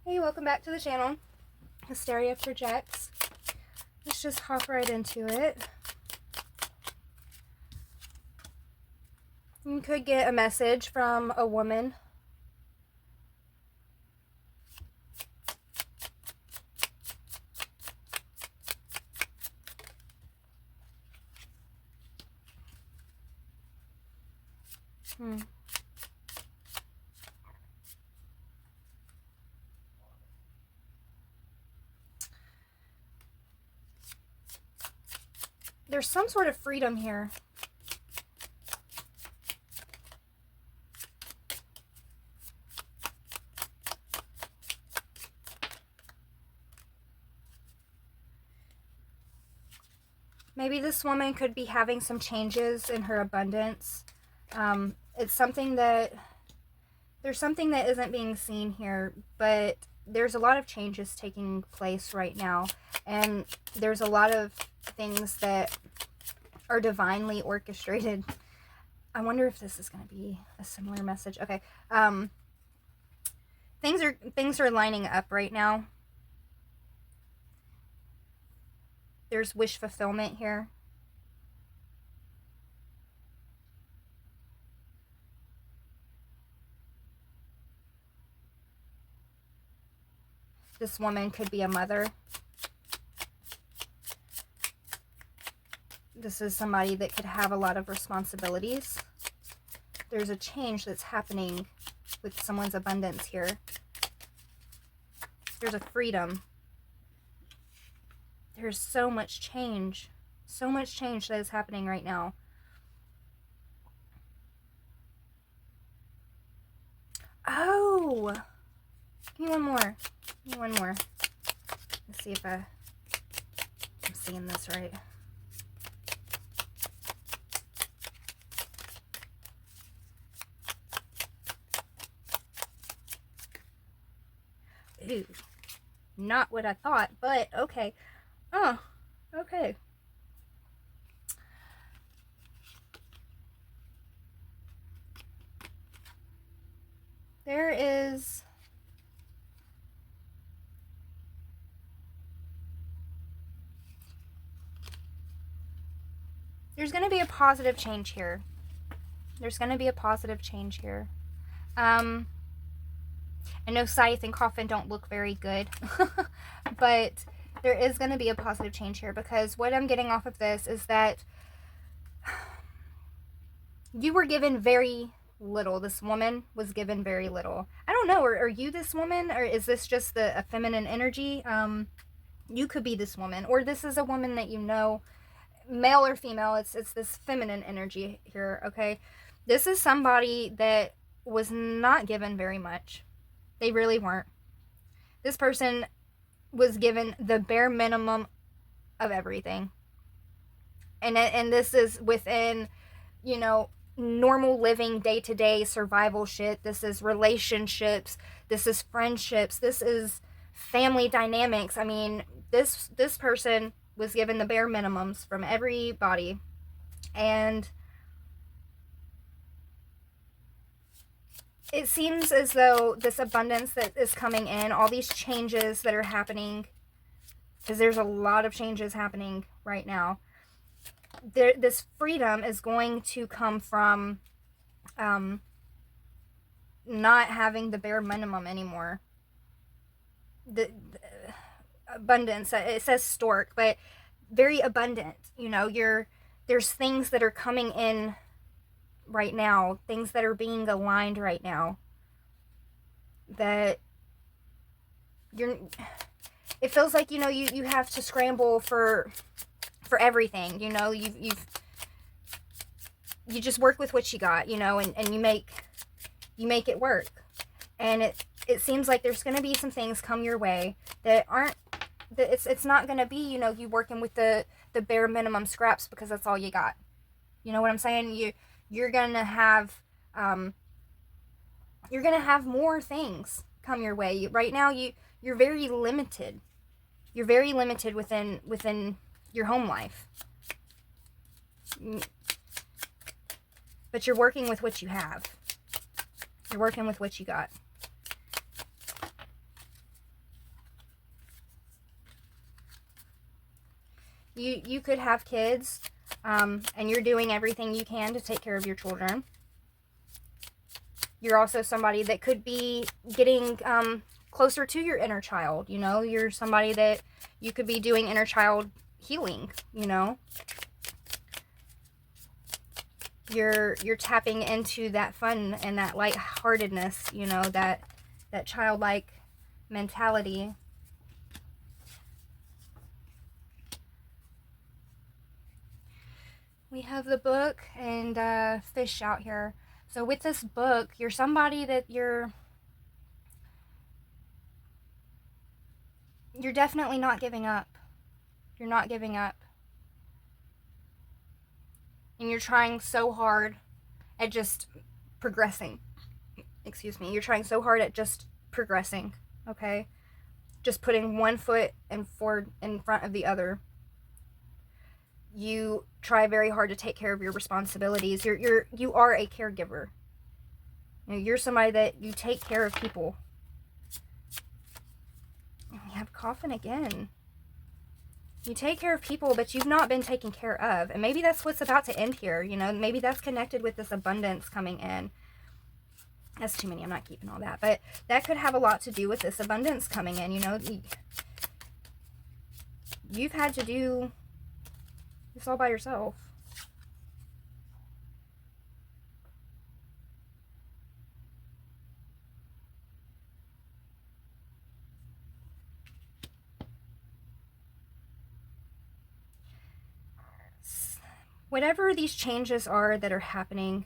Hey, welcome back to the channel. Hysteria Projects. Let's just hop right into it. You could get a message from a woman. There's some sort of freedom here. Maybe this woman could be having some changes in her abundance. It's something that, there's something that isn't being seen here, but there's a lot of changes taking place right now. And there's a lot of things that are divinely orchestrated. I wonder if this is going to be a similar message. Okay. Things are lining up right now. There's wish fulfillment here. This woman could be a mother. This is somebody that could have a lot of responsibilities. There's a change that's happening with someone's abundance here. There's a freedom. There's so much change. So much change that is happening right now. Oh! Give me one more. Give me one more. Let's see if I'm seeing this right. Ooh, not what I thought, but okay. Oh, okay. There's going to be a positive change here. There's going to be a positive change here. I know Scythe and Coffin don't look very good, but there is going to be a positive change here, because what I'm getting off of this is that you were given very little. This woman was given very little. I don't know, are you this woman, or is this just a feminine energy? You could be this woman, or this is a woman that you know, male or female. It's this feminine energy here, okay? This is somebody that was not given very much. They really weren't. This person was given the bare minimum of everything. And this is within, you know, normal living, day-to-day survival shit. This is relationships. This is friendships. This is family dynamics. I mean, this person was given the bare minimums from everybody. And it seems as though this abundance that is coming in, all these changes that are happening, because there's a lot of changes happening right now, this freedom is going to come from not having the bare minimum anymore. The abundance, it says stork, but very abundant. You know, there's things that are coming in right now, things that are being aligned right now, that it feels like, you know, you have to scramble for everything. You know, you just work with what you got, you know, and you make it work. And it seems like there's going to be some things come your way that aren't, that it's not going to be, you know, you working with the bare minimum scraps because that's all you got. You know what I'm saying? You're going to have more things come your way. Right now you're very limited. You're very limited within your home life. But you're working with what you have. You're working with what you got. You could have kids, and you're doing everything you can to take care of your children. You're also somebody that could be getting closer to your inner child. You know, you're somebody that you could be doing inner child healing. You know, you're tapping into that fun and that lightheartedness. You know, that childlike mentality. We have the book and fish out here. So with this book, you're somebody that you're definitely not giving up. You're not giving up. And you're trying so hard at just progressing. Excuse me. You're trying so hard at just progressing, okay? Just putting one foot in front of the other. You try very hard to take care of your responsibilities. You are a caregiver. You know, you're somebody that you take care of people. And we have coffin again. You take care of people, but you've not been taken care of. And maybe that's what's about to end here. You know, maybe that's connected with this abundance coming in. That's too many. I'm not keeping all that. But that could have a lot to do with this abundance coming in. You know, you've had to do this all by yourself. Whatever these changes are that are happening,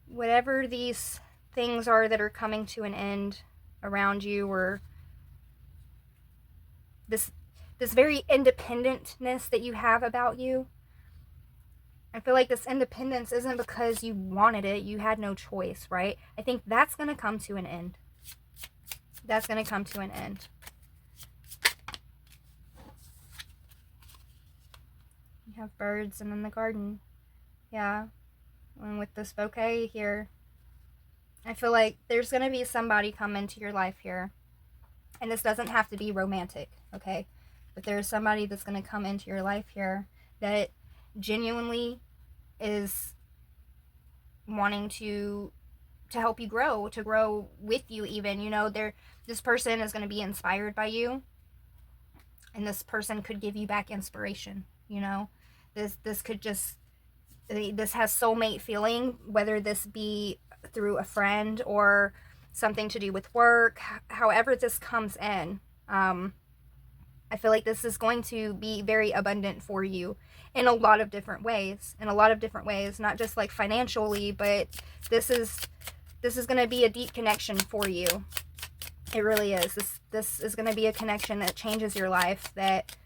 whatever these things are that are coming to an end around you, or this very independentness that you have about you, I feel like this independence isn't because you wanted it, you had no choice, right? I think that's going to come to an end. That's going to come to an end. You have birds and then the garden. Yeah. And with this bouquet here, I feel like there's going to be somebody come into your life here. And this doesn't have to be romantic, okay? But there's somebody that's going to come into your life here that genuinely is wanting to help you grow, to grow with you even. You know, this person is going to be inspired by you. And this person could give you back inspiration, you know? This could just, this has soulmate feeling, whether this be through a friend or something to do with work, however this comes in. I feel like this is going to be very abundant for you in a lot of different ways, not just like financially, but this is going to be a deep connection for you. It really is. This is going to be a connection that changes your life, that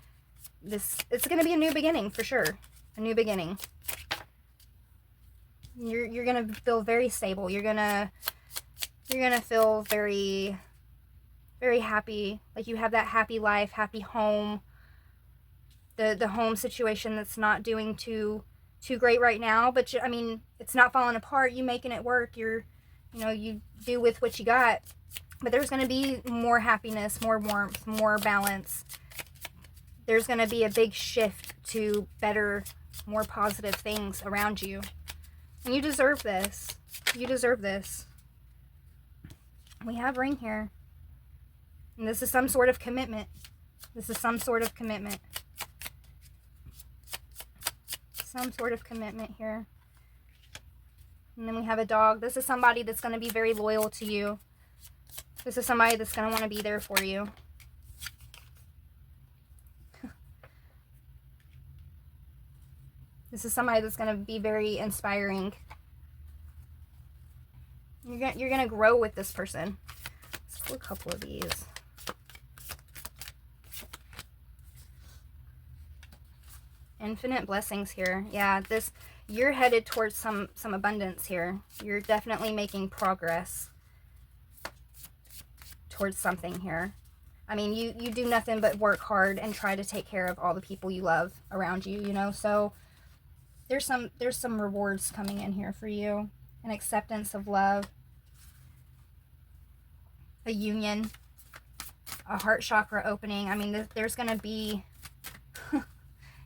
it's going to be a new beginning for sure. A new beginning. You're going to feel very stable. You're going to feel very, very happy. Like you have that happy life, happy home. The home situation that's not doing too great right now, but I mean, it's not falling apart. You making it work. You do with what you got. But there's going to be more happiness, more warmth, more balance. There's going to be a big shift to better, more positive things around you. And you deserve this. You deserve this. We have ring here. And this is some sort of commitment. Some sort of commitment here. And then we have a dog. This is somebody that's going to be very loyal to you. This is somebody that's going to want to be there for you. This is somebody that's going to be very inspiring. You're going to grow with this person. Let's pull a couple of these. Infinite blessings here. Yeah, you're headed towards some abundance here. You're definitely making progress towards something here. I mean, you do nothing but work hard and try to take care of all the people you love around you, you know. So there's some rewards coming in here for you. An acceptance of love, a union, a heart chakra opening. I mean, there's going to be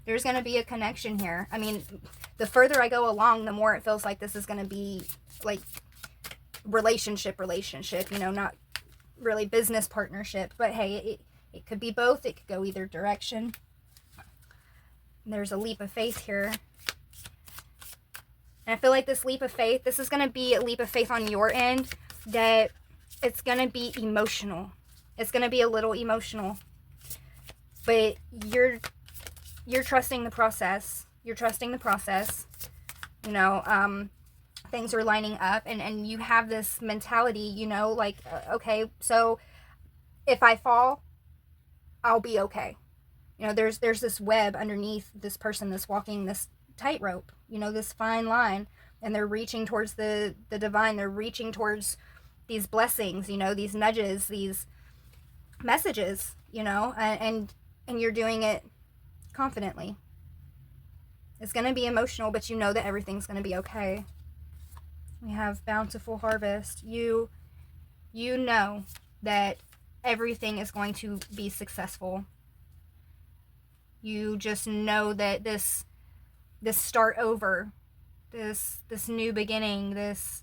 There's going to be a connection here. I mean, the further I go along, the more it feels like this is going to be like relationship, you know, not really business partnership. But hey, it could be both. It could go either direction. There's a leap of faith here. And I feel like this leap of faith, this is going to be a leap of faith on your end, that it's going to be emotional. It's going to be a little emotional. But you're trusting the process. You're trusting the process. You know, things are lining up, and you have this mentality, you know, like, okay, so if I fall, I'll be okay. You know, there's this web underneath this person that's walking this tightrope, you know, this fine line, and they're reaching towards the divine. They're reaching towards these blessings, you know, these nudges, these messages, you know, and you're doing it confidently. It's going to be emotional, but you know that everything's going to be okay. We have bountiful harvest. You know that everything is going to be successful. You just know that this start over, this new beginning, this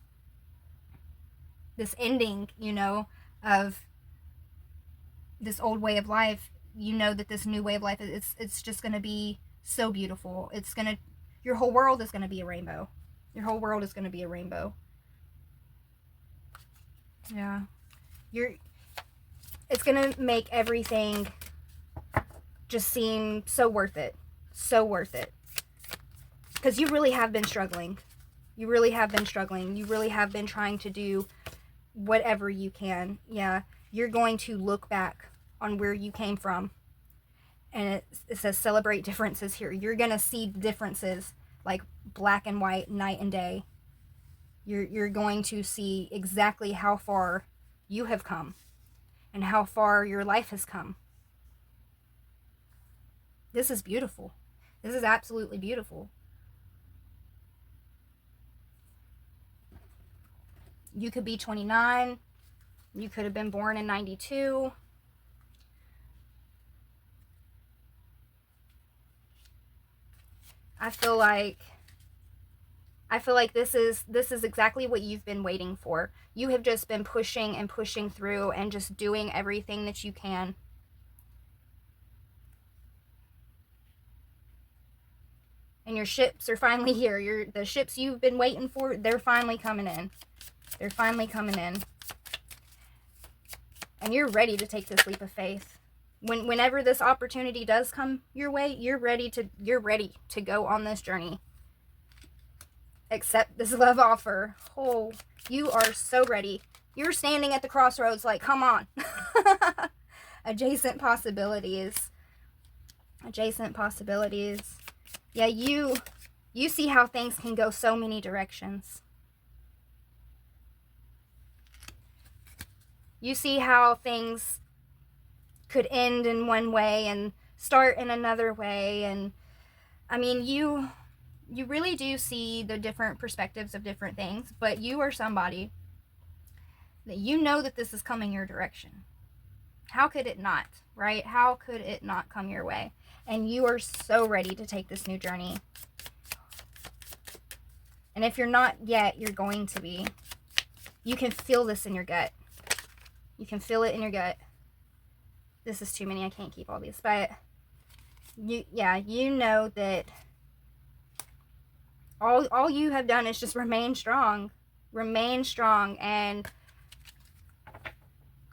ending, you know, of this old way of life, you know that this new way of life, it's just going to be so beautiful. Your whole world is going to be a rainbow. Your whole world is going to be a rainbow. Yeah. It's going to make everything just seem so worth it. So worth it. Because you really have been struggling. You really have been struggling. You really have been trying to do whatever you can. Yeah. You're going to look back on where you came from. And it says celebrate differences here. You're going to see differences like black and white, night and day. You're going to see exactly how far you have come and how far your life has come. This is beautiful. This is absolutely beautiful. You could be 29. You could have been born in 92. I feel like this is exactly what you've been waiting for. You have just been pushing and pushing through and just doing everything that you can. And your ships are finally here. The ships you've been waiting for, they're finally coming in. They're finally coming in. And you're ready to take this leap of faith. Whenever this opportunity does come your way, you're ready to go on this journey. Accept this love offer. Oh, you are so ready. You're standing at the crossroads like, come on. Adjacent possibilities. Adjacent possibilities. Yeah, you see how things can go so many directions. You see how things could end in one way and start in another way. And I mean, you really do see the different perspectives of different things, but you are somebody that you know that this is coming your direction. How could it not, right? How could it not come your way? And you are so ready to take this new journey. And if you're not yet, you're going to be. You can feel this in your gut. You can feel it in your gut. This is too many. I can't keep all these. But you know that all you have done is just remain strong. Remain strong and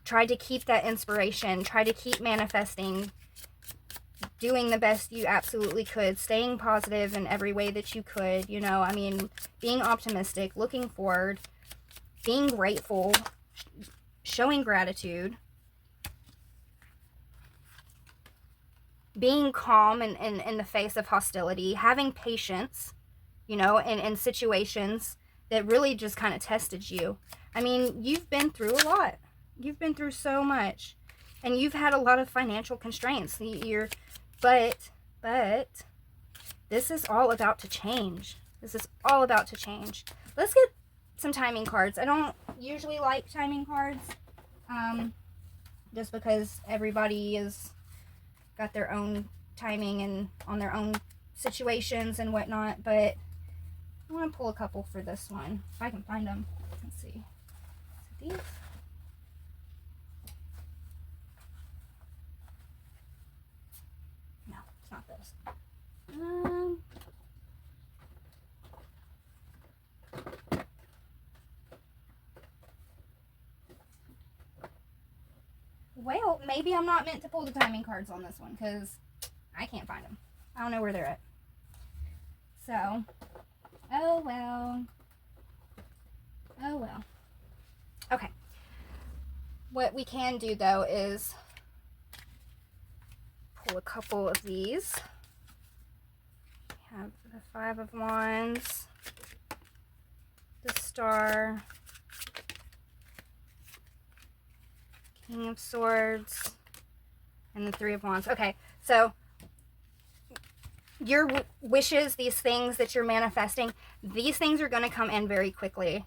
try to keep that inspiration. Try to keep manifesting. Doing the best you absolutely could. Staying positive in every way that you could. You know, I mean, being optimistic. Looking forward. Being grateful. Showing gratitude. Being calm in the face of hostility. Having patience, you know, in situations that really just kind of tested you. I mean, you've been through a lot. You've been through so much. And you've had a lot of financial constraints. But this is all about to change. This is all about to change. Let's get some timing cards. I don't usually like timing cards. Just because everybody is got their own timing and on their own situations and whatnot, but I want to pull a couple for this one, if I can find them. Let's see. Is it these? No, it's not those. Well, maybe I'm not meant to pull the timing cards on this one because I can't find them. I don't know where they're at. So, oh well. Oh well. Okay. What we can do though is pull a couple of these. We have the Five of Wands, the Star, King of Swords, and the Three of Wands. Okay, so your wishes, these things that you're manifesting, these things are going to come in very quickly.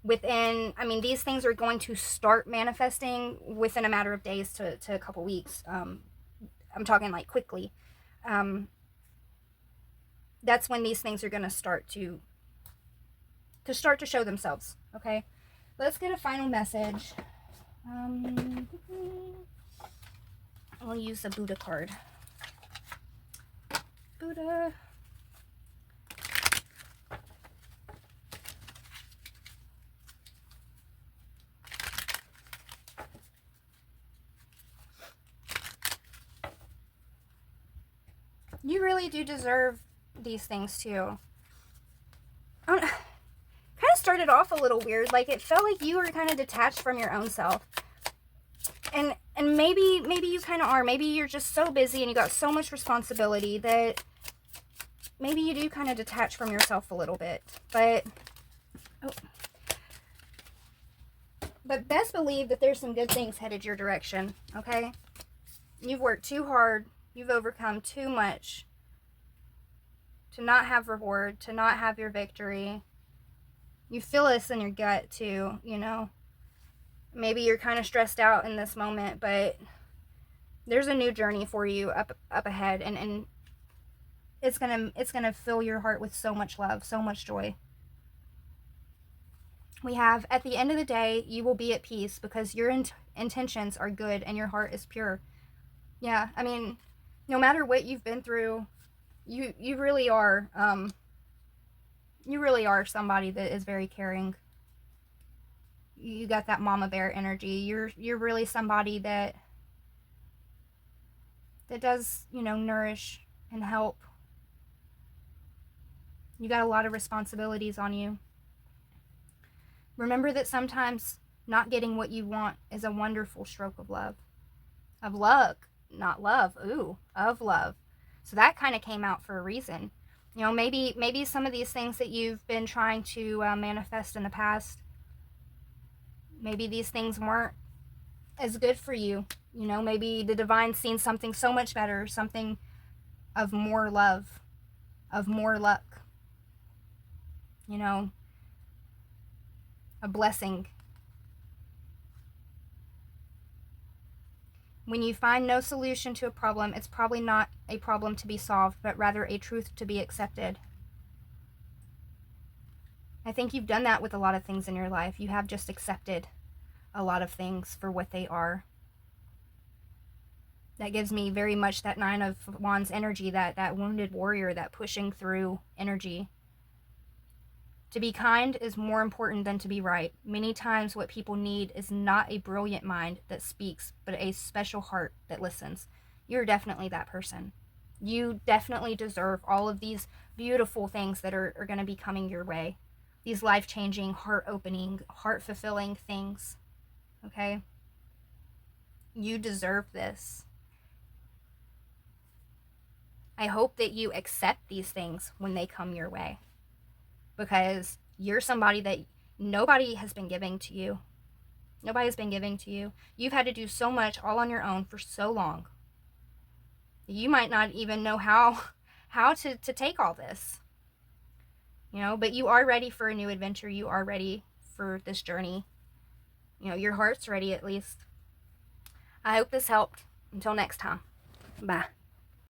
These things are going to start manifesting within a matter of days to a couple weeks. I'm talking like quickly. That's when these things are going to start to show themselves. Okay, let's get a final message. I'll use the Buddha card. Buddha. You really do deserve these things too. Kind of started off a little weird. Like it felt like you were kind of detached from your own self. And maybe you kind of are. Maybe you're just so busy and you got so much responsibility that maybe you do kind of detach from yourself a little bit. But best believe that there's some good things headed your direction, okay? You've worked too hard. You've overcome too much to not have reward, to not have your victory. You feel this in your gut too, you know. Maybe you're kind of stressed out in this moment, but there's a new journey for you up ahead, and it's gonna fill your heart with so much love, so much joy. We have, at the end of the day, you will be at peace because your intentions are good and your heart is pure. Yeah, I mean, no matter what you've been through, you really are somebody that is very caring. You got that mama bear energy. You're really somebody that does, nourish and help. You got a lot of responsibilities on you. Remember that sometimes not getting what you want is a wonderful stroke of love. Of luck, not love. Ooh, of love. So that kind of came out for a reason. Maybe some of these things that you've been trying to manifest in the past, maybe these things weren't as good for you. Maybe the divine's seen something so much better, something of more love, of more luck. A blessing. When you find no solution to a problem, it's probably not a problem to be solved, but rather a truth to be accepted. I think you've done that with a lot of things in your life. You have just accepted a lot of things for what they are. That gives me very much that Nine of Wands energy, that wounded warrior, that pushing through energy. To be kind is more important than to be right. Many times what people need is not a brilliant mind that speaks, but a special heart that listens. You're definitely that person. You definitely deserve all of these beautiful things that are going to be coming your way. These life-changing, heart-opening, heart-fulfilling things. Okay? You deserve this. I hope that you accept these things when they come your way. Because you're somebody that nobody has been giving to you. Nobody's been giving to you. You've had to do so much all on your own for so long. You might not even know how to take all this. But you are ready for a new adventure. You are ready for this journey. Your heart's ready at least. I hope this helped. Until next time. Bye.